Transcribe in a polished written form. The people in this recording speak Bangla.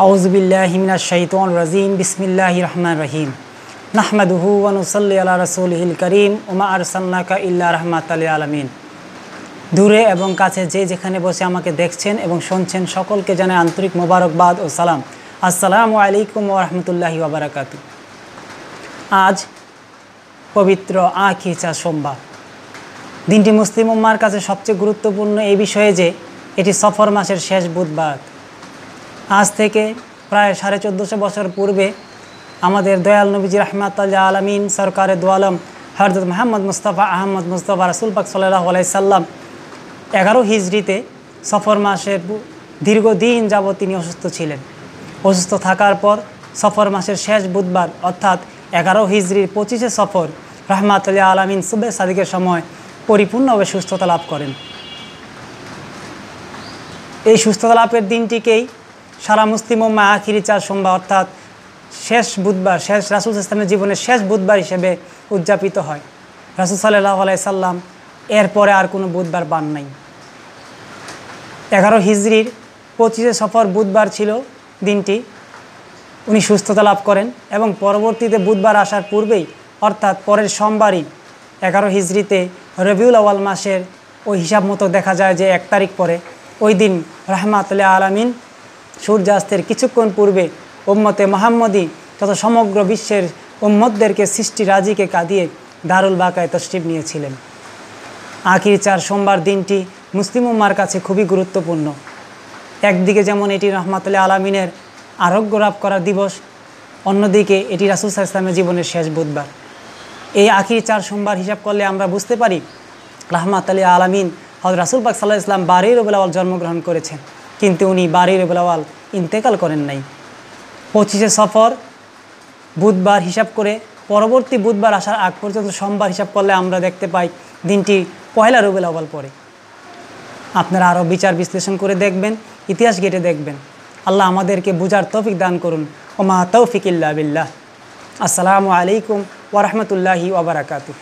আউযুবিল্লাহি মিনাশ শাইতানির রাজিম বিসমিল্লাহির রহমানির রহিম নাহমাদুহু ওয়া নুসাল্লি আলা রাসূলিহিল কারীম ওয়া মা আরসালনাকা ইল্লা রাহমাতাল লিল আলামিন। দূরে এবং কাছে যে যেখানে বসে আমাকে দেখছেন এবং শুনছেন সকলকে জানাই আন্তরিক মোবারকবাদ ও সালাম। আসসালামু আলাইকুম ওয়া রাহমাতুল্লাহি ওয়া বারাকাতুহু। আজ পবিত্র আখির চাঁদ সোমবার। দিনটি মুসলিম উম্মার কাছে সবচেয়ে গুরুত্বপূর্ণ এই বিষয়ে যে এটি সফর মাসের শেষ বুধবার। আজ থেকে প্রায় 1450 বছর পূর্বে আমাদের দয়াল নবীজি রাহমাতুল লিল আলামিন সরকারে দু আলম হযরত মুহাম্মদ মুস্তাফা আহমদ মুস্তাফা রাসূল পাক সাল্লাল্লাহু আলাইহি সাল্লাম 11 হিজরিতে সফর মাসের দীর্ঘদিন যাবৎ তিনি অসুস্থ ছিলেন। অসুস্থ থাকার পর সফর মাসের শেষ বুধবার অর্থাৎ 11 হিজরির 25 সফর রাহমাতুল লিল আলামিন সুবহে সাদিকের সময় পরিপূর্ণভাবে সুস্থতা লাভ করেন। এই সুস্থতা লাভের দিনটিকেই সারা মুসলিম উম্মাহ আখিরি চাঁদ সোমবার অর্থাৎ শেষ বুধবার, শেষ রাসূল ইসলামের জীবনের শেষ বুধবার হিসেবে উদযাপিত হয়। রাসূল সাল্লাল্লাহু আলাইহি সাল্লাম এরপরে আর কোনো বুধবার পান নাই। 11 হিজরির 25 সফর বুধবার ছিল দিনটি, উনি সুস্থতা লাভ করেন এবং পরবর্তীতে বুধবার আসার পূর্বেই অর্থাৎ পরের সোমবারই 11 হিজরিতে রবিউল আউয়াল মাসের ওই হিসাব মতো দেখা যায় যে 1 তারিখ পরে ওই দিন রাহমাতুল লিল আলামিন সূর্যাস্তের কিছুক্ষণ পূর্বে উম্মতে মুহাম্মদী তথা সমগ্র বিশ্বের উম্মতদেরকে সৃষ্টি রাজিকে কাঁদিয়ে দারুল বাকায় তশরিফ নিয়েছিলেন। আখির চার সোমবার দিনটি মুসলিম উম্মার কাছে খুবই গুরুত্বপূর্ণ। একদিকে যেমন এটি রাহমাতুল লিল আলামিনের আরোগ্য লাভ করার দিবস, অন্যদিকে এটি রাসূল সাল্লাল্লাহু আলাইহি ওয়াসাল্লামের জীবনের শেষ বুধবার। এই আখির চার সোমবার হিসাব করলে আমরা বুঝতে পারি রাহমাতুল লিল আলামিন হযরত রাসূল পাক সাল্লাল্লাহু আলাইহি ওয়াসাল্লাম 12 রবিউল আউয়াল জন্মগ্রহণ করেছেন, কিন্তু উনি 12 রবিউল আউয়াল ইন্তেকাল করেন নাই। 25 সফর বুধবার হিসাব করে পরবর্তী বুধবার আসার আগ পর্যন্ত সোমবার হিসাব করলে আমরা দেখতে পাই দিনটি 1 রবিউল আউয়াল পড়ে। আপনারা আরও বিচার বিশ্লেষণ করে দেখবেন, ইতিহাস ঘেঁটে দেখবেন। আল্লাহ আমাদেরকে বুঝার তৌফিক দান করুন। ওমা তৌফিক ইল্লা বিল্লাহ। আসসালামু আলাইকুম ওয়া রাহমাতুল্লাহি ওয়া বারাকাতুহু।